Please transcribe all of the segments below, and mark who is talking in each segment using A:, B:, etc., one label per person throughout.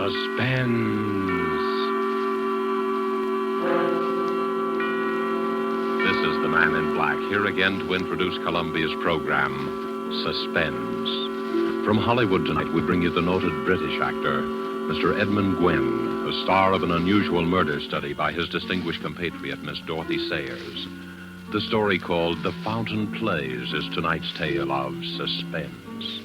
A: Suspense. This is the Man in Black, here again to introduce Columbia's program, Suspense. From Hollywood tonight, we bring you the noted British actor, Mr. Edmund Gwenn, a star of an unusual murder study by his distinguished compatriot, Miss Dorothy Sayers. The story called The Fountain Plays is tonight's tale of suspense.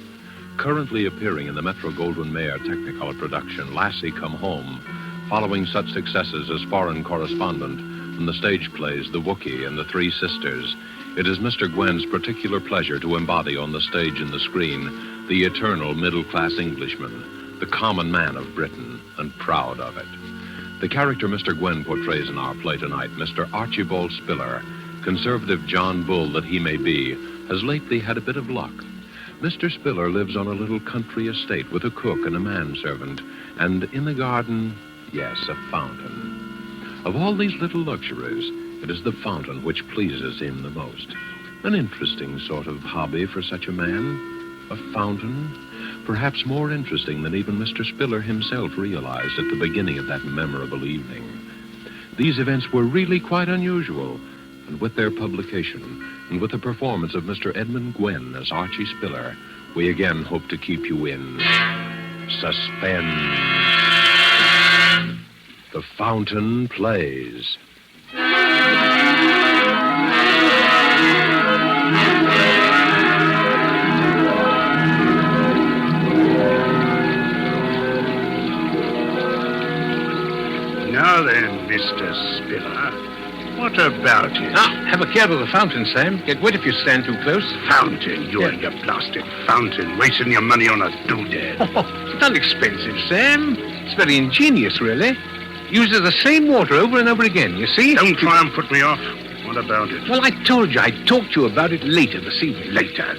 A: Currently appearing in the Metro-Goldwyn-Mayer Technicolor production, Lassie Come Home, following such successes as Foreign Correspondent and the stage plays The Wookiee and The Three Sisters, it is Mr. Gwenn's particular pleasure to embody on the stage and the screen the eternal middle-class Englishman, the common man of Britain, and proud of it. The character Mr. Gwenn portrays in our play tonight, Mr. Archibald Spiller, conservative John Bull that he may be, has lately had a bit of luck. Mr. Spiller lives on a little country estate with a cook and a manservant, and in the garden, yes, a fountain. Of all these little luxuries, it is the fountain which pleases him the most. An interesting sort of hobby for such a man. A fountain, perhaps more interesting than even Mr. Spiller himself realized at the beginning of that memorable evening. These events were really quite unusual, and with their publication, and with the performance of Mr. Edmund Gwenn as Archie Spiller, we again hope to keep you in suspense. The Fountain Plays.
B: Now then, Mr. Spiller, what about it?
C: Now, have a care of the fountain, Sam. Get wet if you stand too close.
B: Fountain? You and your blasted fountain, wasting your money on a doodad.
C: Oh, it's not expensive, Sam. It's very ingenious, really. Uses the same water over and over again, you see?
B: Don't try and put me off. What about it?
C: Well, I told you I'd talk to you about it later this evening.
B: Later.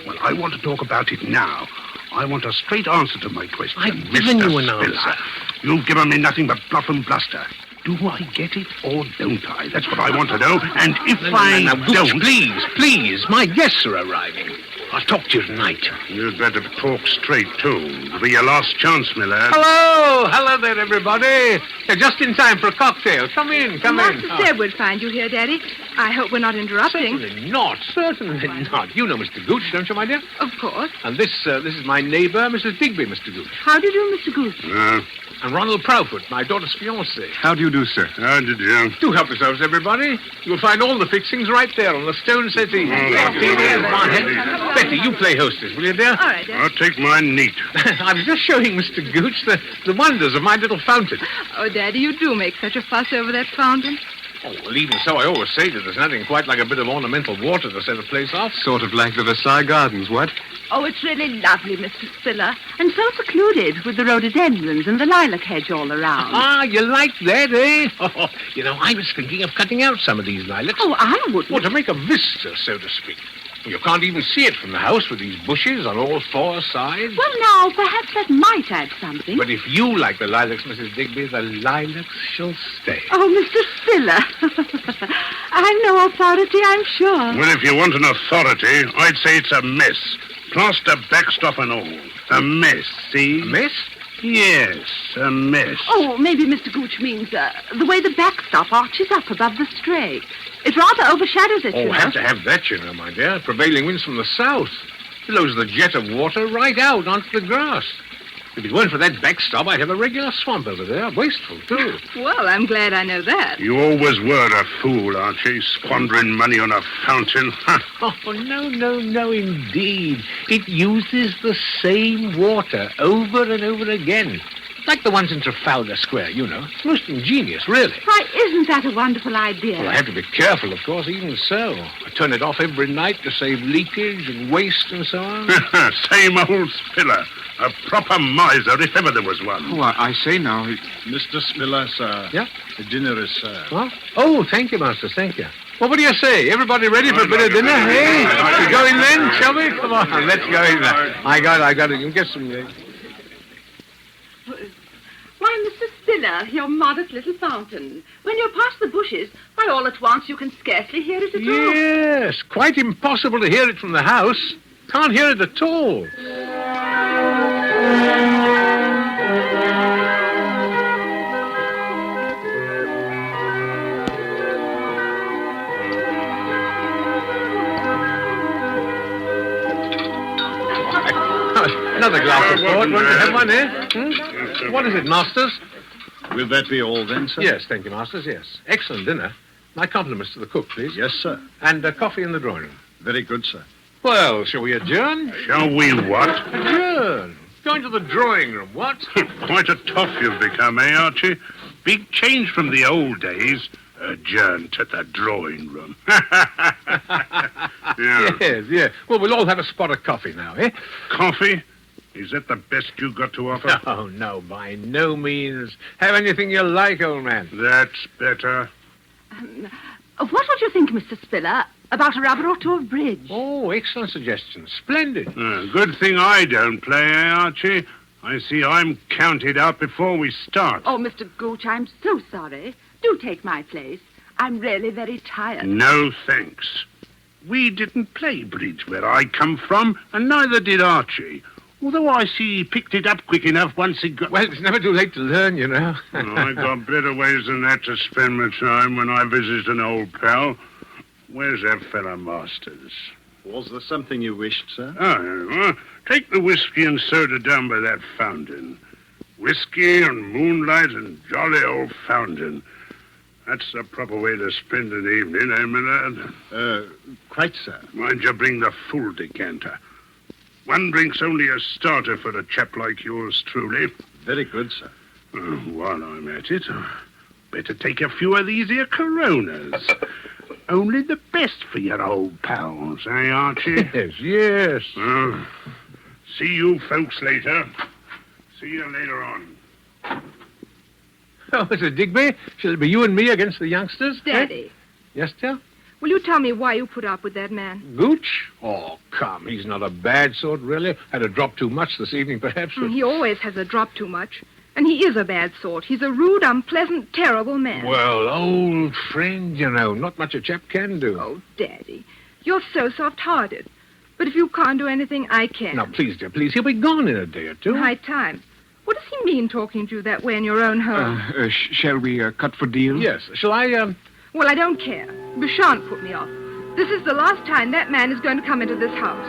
B: Well, I want to talk about it now. I want a straight answer to my question.
C: I've given you an answer.
B: You've given me nothing but bluff and bluster. Do I get it or don't I? That's what I want to know. And if I don't...
C: Please. My guests are arriving. I'll talk to you tonight.
B: You'd better talk straight, too. It'll be your last chance, my lad.
C: Hello there, everybody. You're just in time for a cocktail. Come in.
D: Master said we'd find you here, Daddy. I hope we're not interrupting.
C: Certainly not. You know Mr. Gooch, don't you, my dear?
D: Of course.
C: And this is my neighbor, Mrs. Digby, Mr. Gooch.
D: How do you do, Mr. Gooch?
C: And Ronald Proudfoot, my daughter's fiancé.
B: How do you do, sir? How do you?
C: Do help yourselves, everybody. You'll find all the fixings right there on the stone settee. Betty, you play hostess, will you, dear?
D: All right, Daddy.
B: I'll take mine neat.
C: I was just showing Mr. Gooch the wonders of my little fountain.
D: Oh, Daddy, you do make such a fuss over that fountain.
C: Oh, well, even so, I always say that there's nothing quite like a bit of ornamental water to set a place off.
E: Sort of like the Versailles Gardens, what?
F: Oh, it's really lovely, Mr. Spiller. And so secluded with the rhododendrons and the lilac hedge all around.
C: Ah, you like that, eh? Oh, I was thinking of cutting out some of these lilacs.
F: Oh, I wouldn't.
C: Well, to make a vista, so to speak. You can't even see it from the house with these bushes on all four sides.
F: Well, now, perhaps that might add something.
C: But if you like the lilacs, Mrs. Digby, the lilacs shall stay.
F: Oh, Mr. Spiller. I'm no authority, I'm sure.
B: Well, if you want an authority, I'd say it's a mess. Plaster, backstop, and all. A mess, see?
C: A mess?
B: Yes, a mess.
F: Oh, maybe Mr. Gooch means the way the backstop arches up above the stray. It rather overshadows it, you know.
C: Have to have that, you know, my dear. Prevailing winds from the south. Blows the jet of water right out onto the grass. If it weren't for that backstop, I'd have a regular swamp over there. Wasteful, too.
D: Well, I'm glad I know that.
B: You always were a fool, Archie, squandering money on a fountain.
C: Oh, no, indeed. It uses the same water over and over again. Like the ones in Trafalgar Square, you know. It's most ingenious, really.
F: Why, isn't that a wonderful idea?
C: Well, I have to be careful, of course, even so. I turn it off every night to save leakage and waste and so on.
B: Same old Spiller. A proper miser, if ever there was one.
E: Oh, I say now.
B: Mr. Spiller, sir.
C: Yeah?
B: The dinner is served.
C: What? Oh, thank you, Master, thank you. Well, what do you say? Everybody ready for a bit of dinner, hey? We go in then, shall we? Come on, let's go in there. I got it. You can get some...
F: Why, Mr. Spiller, your modest little fountain. When you're past the bushes, why, all at once you can scarcely hear it at all.
C: Yes, quite impossible to hear it from the house. Can't hear it at all. Another glass of port. Won't you have one, eh? What is it, Masters?
G: Will that be all then, sir?
C: Yes, thank you, Masters, yes. Excellent dinner. My compliments to the cook, please.
G: Yes, sir.
C: And coffee in the drawing room.
G: Very good, sir.
C: Well, shall we adjourn?
B: Shall we what?
C: Adjourn. Going to the drawing room, what?
B: Quite a tough you've become, eh, Archie? Big change from the old days. Adjourn to the drawing room. Yeah.
C: Yes. Well, we'll all have a spot of coffee now, eh?
B: Coffee? Is that the best you got to offer?
C: Oh, no, by no means. Have anything you like, old man.
B: That's better.
F: What would you think, Mr. Spiller, about a rubber or two of bridge?
C: Oh, excellent suggestion. Splendid.
B: Good thing I don't play, eh, Archie? I see I'm counted out before we start.
F: Oh, Mr. Gooch, I'm so sorry. Do take my place. I'm really very tired.
B: No, thanks. We didn't play bridge where I come from, and neither did Archie. Although I see he picked it up quick enough once he got...
C: Well, it's never too late to learn, you know.
B: I got better ways than that to spend my time when I visit an old pal. Where's that fella Masters?
G: Was there something you wished, sir?
B: Take the whiskey and soda down by that fountain. Whiskey and moonlight and jolly old fountain. That's the proper way to spend an evening, eh, Millard?
G: Quite, sir.
B: Mind you bring the full decanter. One drink's only a starter for a chap like yours, truly.
G: Very good, sir.
B: While I'm at it, better take a few of these here Coronas. Only the best for your old pals, eh, Archie?
C: Yes.
B: See you folks later. See you later on.
C: Oh, Mr. Digby, shall it be you and me against the youngsters?
D: Daddy,
C: Eh? Yes, dear?
D: will you tell me why you put up with that man?
C: Gooch? Oh, come, he's not a bad sort, really. Had a drop too much this evening, perhaps. But...
D: He always has a drop too much. And he is a bad sort. He's a rude, unpleasant, terrible man.
C: Well, old friend, you know, not much a chap can do.
D: Oh, Daddy, you're so soft-hearted. But if you can't do anything, I can.
C: Now, please, dear, please. He'll be gone in a day or two.
D: High time. What does he mean talking to you that way in your own home?
E: Shall we cut for deal?
C: Yes. Shall I,
D: Well, I don't care. You shan't put me off. This is the last time that man is going to come into this house.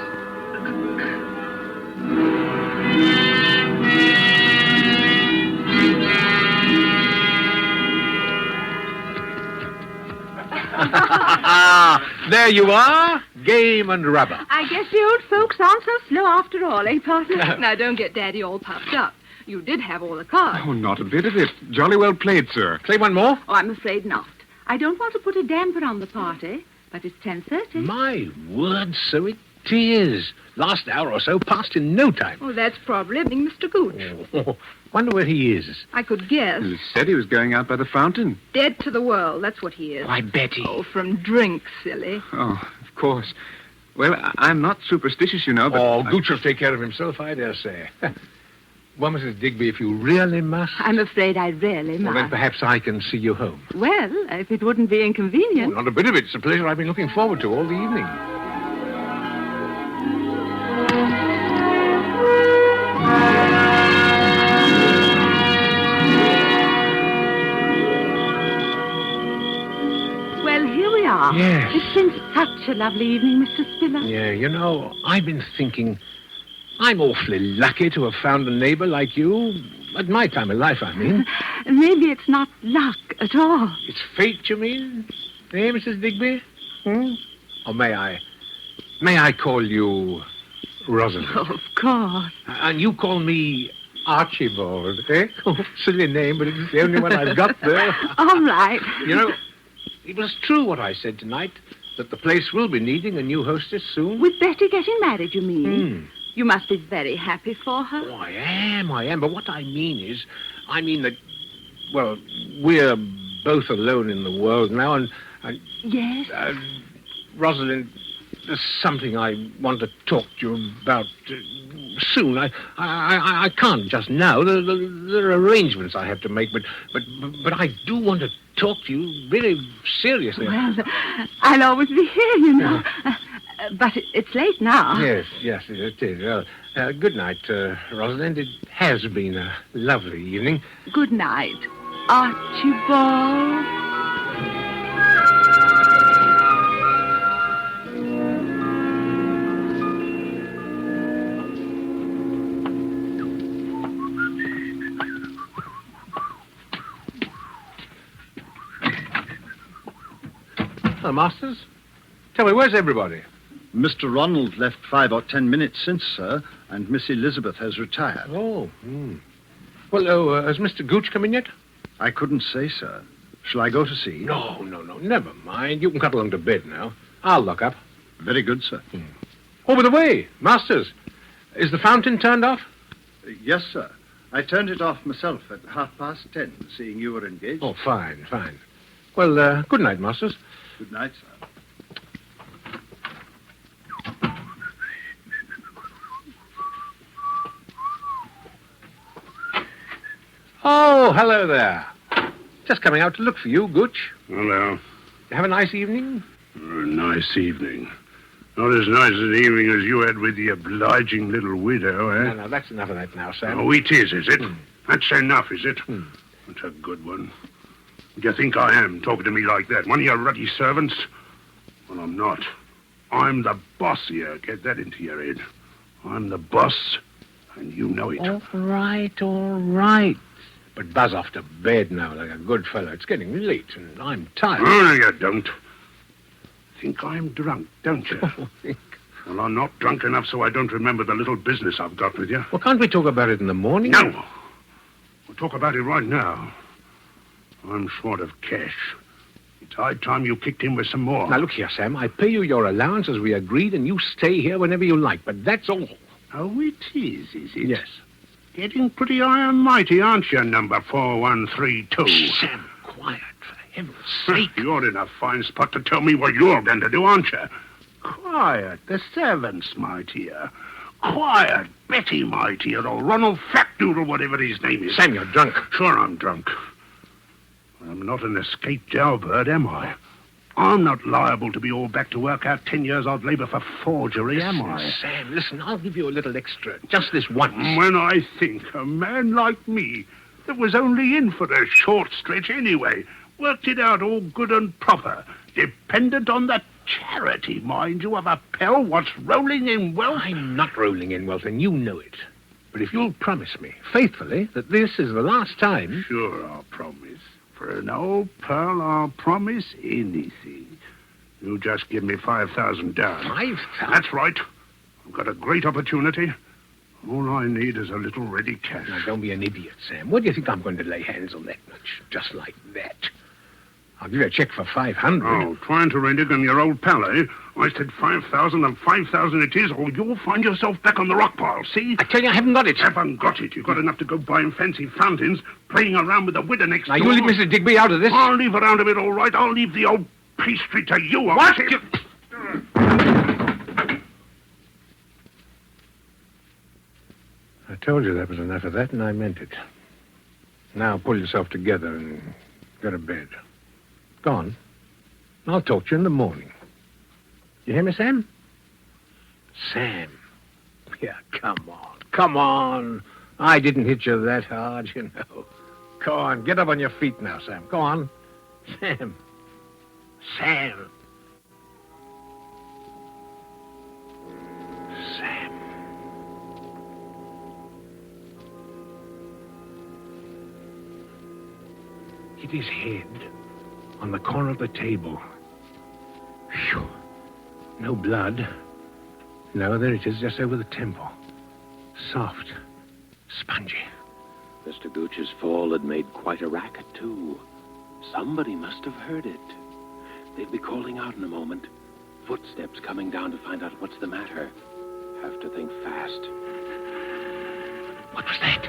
C: There you are. Game and rubber.
F: I guess the old folks aren't so slow after all, eh, partner?
D: Now, don't get Daddy all puffed up. You did have all the cards.
E: Oh, not a bit of it. Jolly well played, sir.
C: Play one more.
F: Oh, I'm afraid not. I don't want to put a damper on the party, but it's 10:30.
C: My word, so it is. Last hour or so passed in no time.
D: Oh, that's probably Mr. Gooch.
C: Oh, wonder where he is.
D: I could guess.
E: He said he was going out by the fountain.
D: Dead to the world, that's what he is.
E: Why, Betty.
D: Oh, from drink, silly.
E: Oh, of course. Well, I'm not superstitious, you know, but...
C: Oh, Gooch will take care of himself, I dare say. Well, Mrs. Digby, if you really must...
F: I'm afraid I really
C: Well, then
F: must.
C: perhaps I can see you home.
F: Well, if it wouldn't be
C: Oh,
F: inconvenient.
C: not a bit of it. It's a pleasure I've been looking forward to all the evening.
F: Well, here we are.
C: Yes.
F: It's been such a lovely evening, Mr. Spiller.
C: Yeah, you know, I've been thinking... I'm awfully lucky to have found a neighbor like you. At my time of life, I mean.
F: Maybe it's not luck at all.
C: It's fate, you mean? Eh, Mrs. Digby? Or may I call you Rosalind?
F: Oh, of course.
C: And you call me Archibald, eh? Oh, silly name, but it's the only one I've got there.
F: All right.
C: You know, it was true what I said tonight, that the place will be needing a new hostess soon.
F: With Betty getting married, you mean?
C: Hmm.
F: You must be very happy for her.
C: Oh, I am. But what I mean is, that, well, we're both alone in the world now, and
F: Yes?
C: Rosalind, there's something I want to talk to you about soon. I can't just now. There are arrangements I have to make, but I do want to talk to you really seriously.
F: Well, I'll always be here, you know. But it's late now.
C: Yes, it is. Well, good night, Rosalind. It has been a lovely evening.
F: Good night, Archibald.
C: Hello, Masters. Tell me, where's everybody?
G: Mr. Ronald left 5 or 10 minutes since, sir, and Miss Elizabeth has retired.
C: Oh, Well, has Mr. Gooch come in yet?
G: I couldn't say, sir. Shall I go to see?
C: No. Never mind. You can cut along to bed now. I'll lock up.
G: Very good, sir.
C: Oh, by the way, Masters, is the fountain turned off?
G: Yes, sir. I turned it off myself at 10:30, seeing you were engaged.
C: Oh, fine. Well, good night, Masters.
G: Good night, sir.
C: Oh, hello there. Just coming out to look for you, Gooch.
B: Hello.
C: Have a nice evening?
B: A nice evening. Not as nice an evening as you had with the obliging little widow, eh?
C: No, that's enough of that now, Sam.
B: Oh, it is it? That's enough, is it? That's a good one. What do you think I am, talking to me like that? One of your ruddy servants? Well, I'm not. I'm the boss here. Get that into your head. I'm the boss, and you know it.
C: All right. But buzz off to bed now like a good fellow. It's getting late, and I'm tired.
B: Oh, no, you don't. Think I'm drunk, don't you? Well, I'm not drunk enough so I don't remember the little business I've got with you.
C: Well, can't we talk about it in the morning?
B: No. We'll talk about it right now. I'm short of cash. It's high time you kicked in with some more.
C: Now, look here, Sam. I pay you your allowance as we agreed, and you stay here whenever you like, but that's all.
B: Oh, it is it?
C: Yes.
B: Getting pretty high and mighty, aren't you, number 4132?
C: Sam, quiet, for heaven's sake.
B: You're in a fine spot to tell me what you're going to do, aren't you? Quiet, the servants, my dear. Quiet, Betty, my dear, or Ronald Fatdoodle, whatever his name is.
C: Sam, you're drunk.
B: Sure I'm drunk. I'm not an escaped jailbird, am I? I'm not liable to be all back to work out 10 years odd labor for forgery, am I?
C: Sam, listen, I'll give you a little extra. Just this once.
B: When I think a man like me, that was only in for a short stretch anyway, worked it out all good and proper, dependent on the charity, mind you, of a pal what's rolling in wealth.
C: I'm not rolling in wealth, and you know it. But if you'll promise me, faithfully, that this is the last time...
B: Sure, I'll promise. For an old pearl, I'll promise anything. You just give me 5,000 down.
C: 5,000?
B: That's right. I've got a great opportunity. All I need is a little ready cash.
C: Now, don't be an idiot, Sam. What do you think I'm going to lay hands on that much? Just like that. I'll give you a check for 500.
B: Oh, trying to renege on your old pal, eh? I said 5,000 and 5,000 it is, or you'll find yourself back on the rock pile, see?
C: I tell you, I haven't got it.
B: Haven't got it. You've got enough to go buying fancy fountains, playing around with the widow next
C: Now,
B: door.
C: you leave Mr. Digby out of this.
B: I'll leave around a bit, all right. I'll leave the old pastry to you.
C: What? I told you that was enough of that, and I meant it. Now, pull yourself together and go to bed. Go on. I'll talk to you in the morning. You hear me, Sam? Sam. Yeah, come on. I didn't hit you that hard, you know. Go on, get up on your feet now, Sam. Go on. Sam. Sam. Hit his head on the corner of the table. Phew. No blood. No, there it is, just over the temple. Soft. Spongy.
H: Mr. Gooch's fall had made quite a racket, too. Somebody must have heard it. They'll be calling out in a moment. Footsteps coming down to find out what's the matter. Have to think fast.
C: What was that?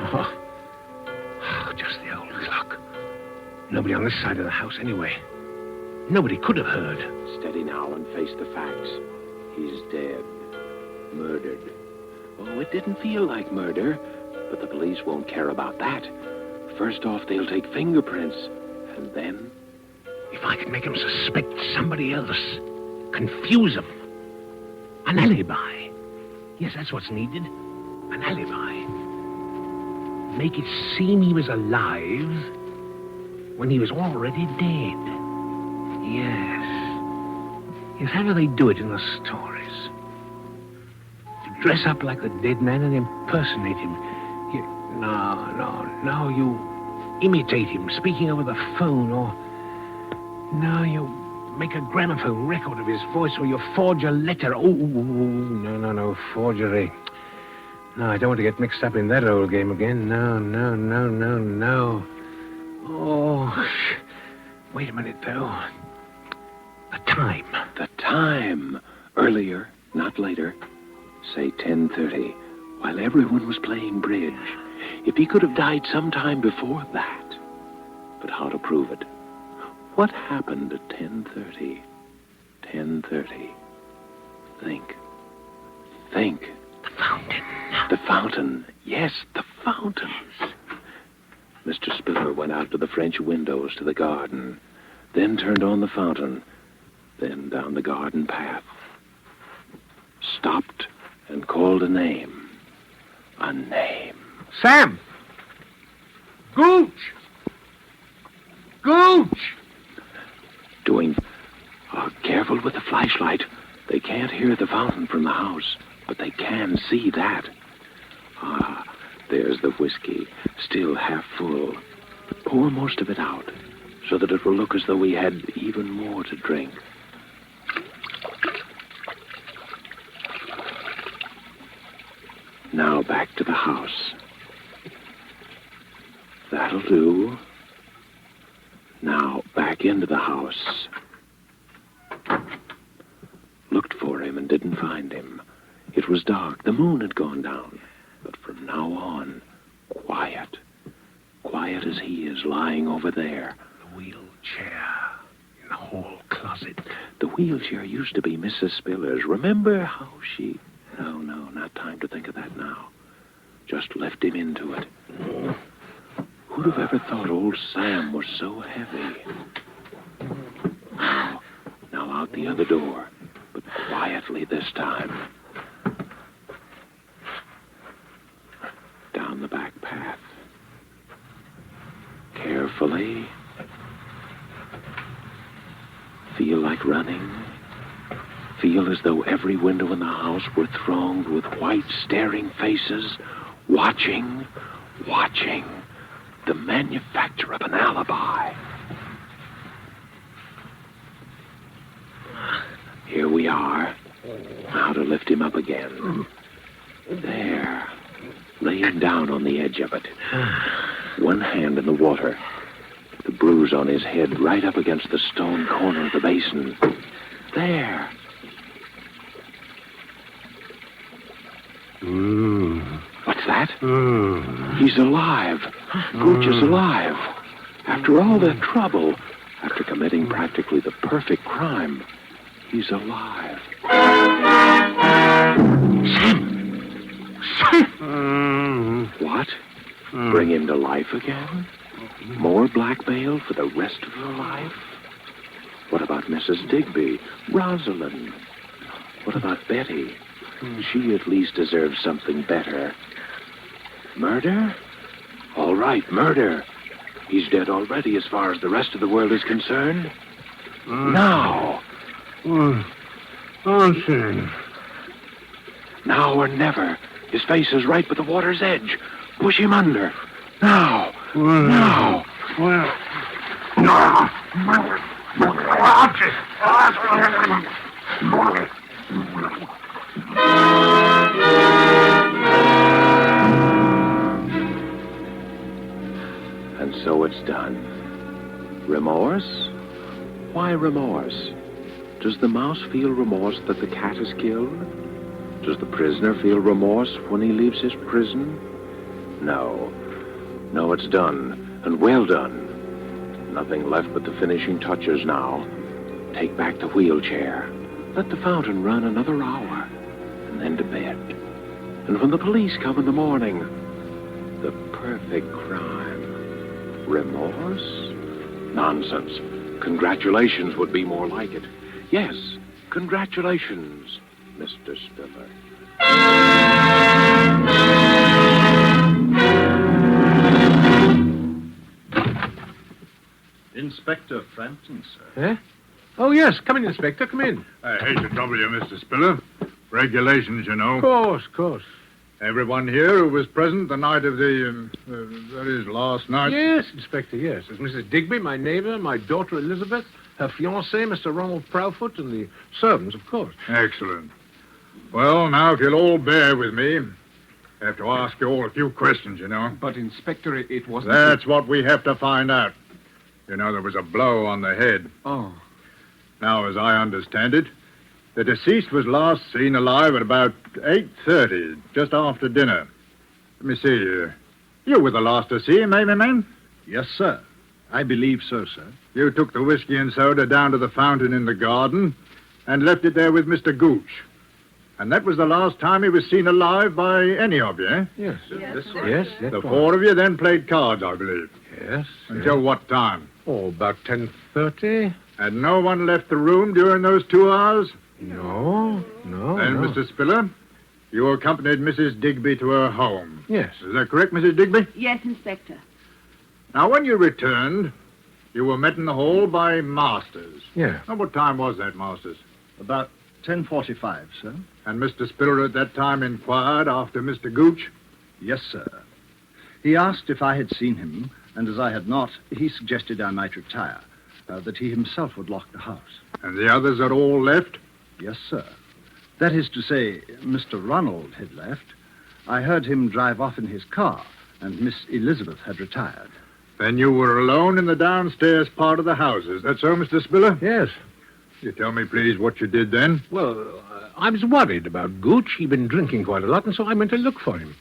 C: Oh, just the old clock. Nobody on this side of the house, anyway. Nobody could have heard.
H: Steady now and face the facts. He's dead. Murdered. Oh, it didn't feel like murder, but the police won't care about that. First off, they'll take fingerprints, and then...
C: If I could make them suspect somebody else, confuse them. An alibi. Yes, that's what's needed. An alibi. Make it seem he was alive when he was already dead. Yes. Yes, how do they do it in the stories? To dress up like the dead man and impersonate him. No, you imitate him speaking over the phone or No, you make a gramophone record of his voice, or you forge a letter. Oh, no, forgery. No, I don't want to get mixed up in that old game again. No. Oh, wait a minute, though. The time.
H: The time. Earlier, not later. Say 10:30, while everyone was playing bridge. If he could have died sometime before that. But how to prove it? What happened at 10:30? 10:30. Think.
C: The fountain.
H: The fountain. Yes, the fountain. Mr. Spiller went out to the French windows to the garden, then turned on the fountain, then down the garden path. Stopped and called a name. A name.
C: Sam! Gooch!
H: Careful with the flashlight. They can't hear the fountain from the house, but they can see that. There's the whiskey, still half full. Pour most of it out, so that it will look as though we had even more to drink. Now back to the house. That'll do. Now back into the house. Looked for him and didn't find him. It was dark. The moon had gone down. But from now on, quiet. Quiet as he is lying over there.
C: The wheelchair in the hall closet.
H: The wheelchair used to be Mrs. Spiller's. Remember how she... No, not time to think of that now. Just left him into it. Who'd have ever thought old Sam was so heavy? Now out the other door, but quietly this time. Down the back path. Carefully. Feel like running. Feel as though every window in the house were thronged with white, staring faces, watching. The manufacture of an alibi. Here we are. Now to lift him up again. There. Laying down on the edge of it. One hand in the water. The bruise on his head right up against the stone corner of the basin. There. What's that? He's alive. Gooch is alive. After all that trouble, after committing practically the perfect crime, he's alive. What? Bring him to life again? More blackmail for the rest of your life? What about Mrs. Digby? Rosalind? What about Betty? She at least deserves something better. Murder? All right, murder. He's dead already as far as the rest of the world is concerned. Now. Now or never. His face is right by the water's edge. Push him under. Now. Now. And so it's done. Remorse? Why remorse? Does the mouse feel remorse that the cat is killed? Does the prisoner feel remorse when he leaves his prison? No. No, it's done, and well done. Nothing left but the finishing touches now. Take back the wheelchair. Let the fountain run another hour, and then to bed. And when the police come in the morning, the perfect crime. Remorse? Nonsense. Congratulations would be more like it. Yes, congratulations, Mr. Spiller.
G: Inspector Frampton, sir.
C: Eh? Oh, yes. Come in, Inspector. Come in.
B: I hate to trouble you, Mr. Spiller. Regulations, you know.
C: Of course.
B: Everyone here who was present the night of that is, last night.
C: Yes, Inspector, yes. There's Mrs. Digby, my neighbor, my daughter Elizabeth, her fiancé, Mr. Ronald Proudfoot, and the servants, of course.
I: Excellent. Well, now, if you'll all bear with me, I have to ask you all a few questions, you know.
E: But, Inspector, it wasn't...
I: That's what we have to find out. You know, there was a blow on the head.
E: Oh.
I: Now, as I understand it, the deceased was last seen alive at about 8:30, just after dinner. Let me see. You were the last to see him, eh, my man?
G: Yes, sir. I believe so, sir.
I: You took the whiskey and soda down to the fountain in the garden and left it there with Mr. Gooch. And that was the last time he was seen alive by any of you, eh?
C: Yes.
D: Yes,
C: Yes, that's
I: The
C: right.
I: four of you then played cards, I believe.
C: Yes.
I: Until what time?
C: Oh, about 10:30.
I: And no one left the room during those 2 hours?
C: No.
I: Then,
C: no.
I: Mr. Spiller, you accompanied Mrs. Digby to her home.
C: Yes.
I: Is that correct, Mrs. Digby?
F: Yes, Inspector.
I: Now, when you returned, you were met in the hall by Masters.
C: Yeah.
I: Now, what time was that, Masters?
G: About 10:45, sir.
I: And Mr. Spiller at that time inquired after Mr. Gooch?
G: Yes, sir. He asked if I had seen him, and as I had not, he suggested I might retire, that he himself would lock the house.
I: And the others had all left?
G: Yes, sir. That is to say, Mr. Ronald had left. I heard him drive off in his car, and Miss Elizabeth had retired.
I: Then you were alone in the downstairs part of the house. Is that so, Mr. Spiller?
C: Yes.
I: You tell me, please, what you did then?
C: Well, I was worried about Gooch. He'd been drinking quite a lot, and so I went to look for him.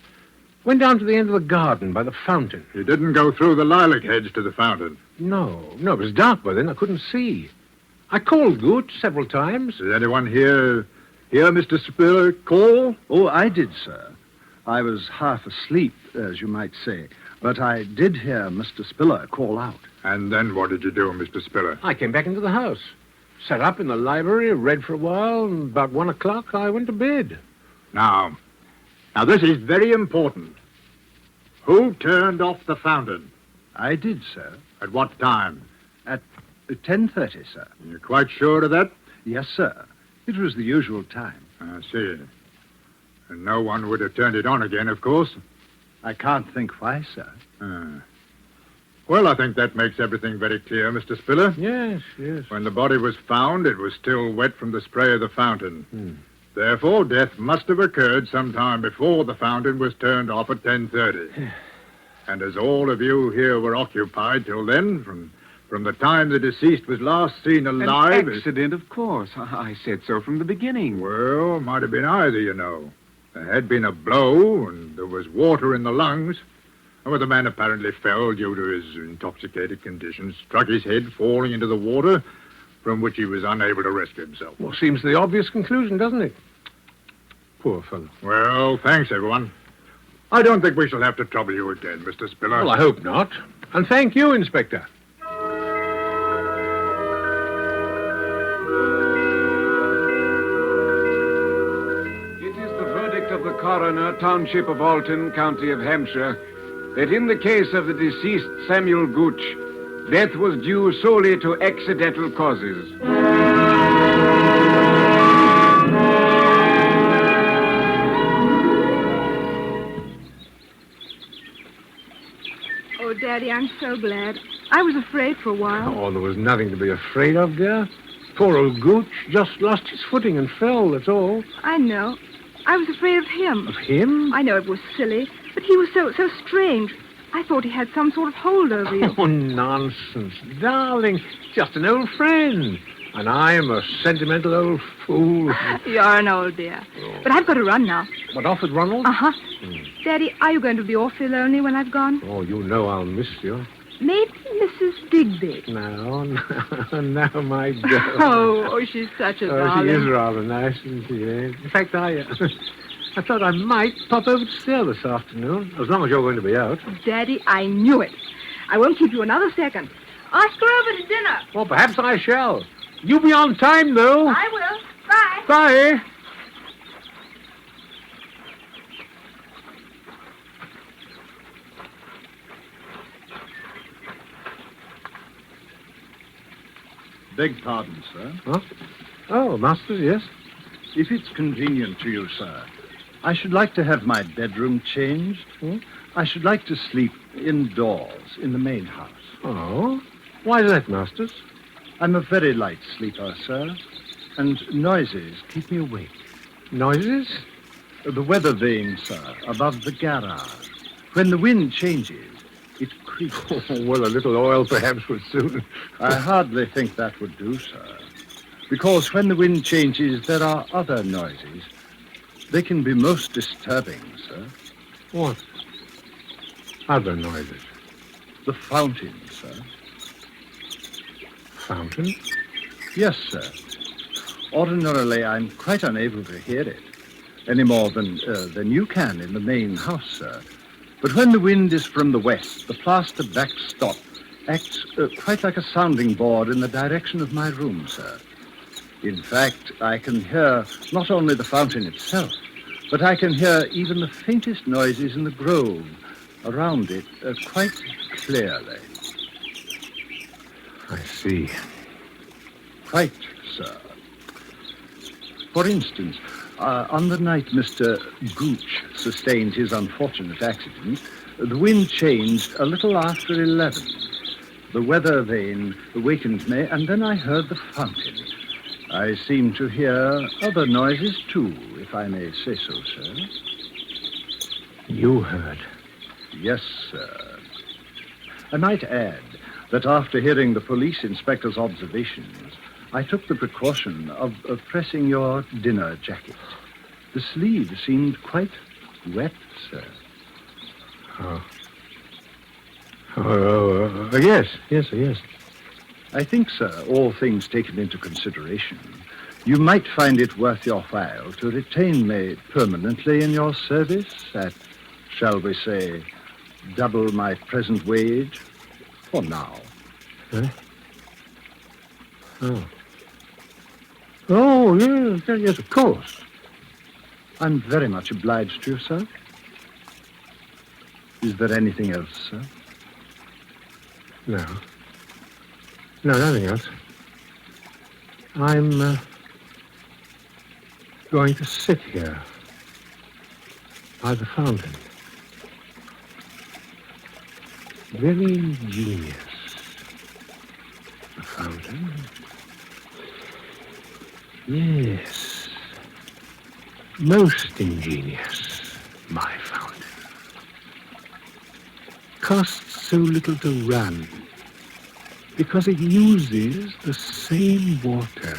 C: Went down to the end of the garden by the fountain.
I: You didn't go through the lilac hedge to the fountain.
C: No, it was dark by then. I couldn't see. I called Gooch several times.
I: Did anyone hear Mr. Spiller call?
G: Oh, I did, sir. I was half asleep, as you might say, but I did hear Mr. Spiller call out.
I: And then what did you do, Mr. Spiller?
C: I came back into the house, sat up in the library, read for a while, and about 1 o'clock I went to bed.
I: Now, this is very important. Who turned off the fountain?
G: I did, sir.
I: At what time?
G: At 10:30, sir.
I: You're quite sure of that?
G: Yes, sir. It was the usual time.
I: I see. And no one would have turned it on again, of course.
G: I can't think why, sir.
I: Well, I think that makes everything very clear, Mr. Spiller.
C: Yes.
I: When the body was found, it was still wet from the spray of the fountain. Therefore, death must have occurred sometime before the fountain was turned off at 10:30. And as all of you here were occupied till then, from the time the deceased was last seen alive...
E: An accident, of course. I said so from the beginning.
I: Well, might have been either, you know. There had been a blow, and there was water in the lungs. Well, the man apparently fell due to his intoxicated condition, struck his head, falling into the water, from which he was unable to rescue himself.
C: Well, seems the obvious conclusion, doesn't it? Poor fellow.
I: Well, thanks, everyone. I don't think we shall have to trouble you again, Mr. Spiller.
C: Well, I hope not. And thank you, Inspector.
E: It is the verdict of the coroner, Township of Alton, County of Hampshire, that in the case of the deceased Samuel Gooch, death was due solely to accidental causes.
D: Oh, Daddy, I'm so glad. I was afraid for a while.
C: Oh, there was nothing to be afraid of, dear. Poor old Gooch just lost his footing and fell, that's all.
D: I know. I was afraid of him.
C: Of him?
D: I know it was silly, but he was so strange. I thought he had some sort of hold over you.
C: Oh, nonsense. Darling, just an old friend. And I'm a sentimental old fool.
D: You're an old dear. But I've got to run now.
C: What, off at Ronald?
D: Uh-huh. Daddy, are you going to be awfully lonely when I've gone?
C: Oh, you know I'll miss you.
D: Maybe Mrs. Digby.
C: No, my girl.
D: Oh, she's such a
C: Oh,
D: darling.
C: she is rather nice, isn't she? Eh? In fact, I thought I might pop over to see her this afternoon, as long as you're going to be out.
D: Daddy, I knew it. I won't keep you another second. Ask her over to dinner.
C: Well, perhaps I shall. You be on time, though.
D: I will. Bye.
C: Bye.
G: Beg pardon, sir.
C: Huh? Oh, Masters, yes?
G: If it's convenient to you, sir, I should like to have my bedroom changed. I should like to sleep indoors in the main house.
C: Oh? Why is that, Masters?
G: I'm a very light sleeper, sir, and noises keep me awake.
C: Noises?
G: The weather vane, sir, above the garage. When the wind changes, it creaks.
C: Well, a little oil perhaps would suit.
G: I hardly think that would do, sir. Because when the wind changes, there are other noises. They can be most disturbing, sir.
C: What? Other noises?
G: The fountain, sir.
C: Fountain?
G: Yes, sir. Ordinarily, I'm quite unable to hear it, any more than you can in the main house, sir. But when the wind is from the west, the plaster backstop acts quite like a sounding board in the direction of my room, sir. In fact, I can hear not only the fountain itself, but I can hear even the faintest noises in the grove around it quite clearly.
C: I see.
G: Quite, sir. For instance, on the night Mr. Gooch sustained his unfortunate accident, the wind changed a little after 11. The weather vane awakened me, and then I heard the fountain. I seem to hear other noises, too, if I may say so, sir.
C: You heard?
G: Yes, sir. I might add that after hearing the police inspector's observations, I took the precaution of pressing your dinner jacket. The sleeve seemed quite wet, sir.
C: Yes.
G: I think, sir, all things taken into consideration, you might find it worth your while to retain me permanently in your service at, shall we say, double my present wage for now.
C: Huh? Oh, yes, of course.
G: I'm very much obliged to you, sir. Is there anything else, sir?
C: No, nothing else. I'm going to sit here by the fountain. Very ingenious. The fountain? Yes. Most ingenious, my fountain. Costs so little to run because it uses the same water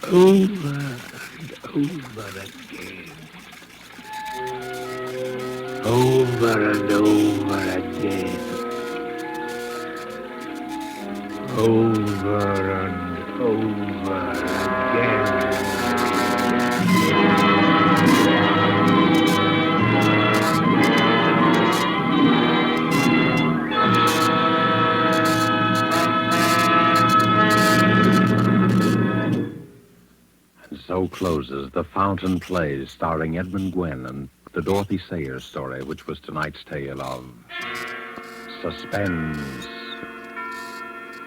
C: over and over again. Over and over again. Over and over again.
A: And so closes The Fountain Plays, starring Edmund Gwenn and the Dorothy Sayers story, which was tonight's tale of Suspense.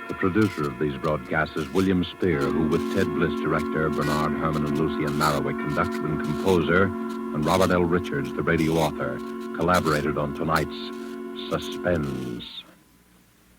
A: The producer of these broadcasts is William Spier, who, with Ted Bliss, director, Bernard Herrmann and Lucien Marowik, conductor and composer, and Robert L. Richards, the radio author, collaborated on tonight's Suspense.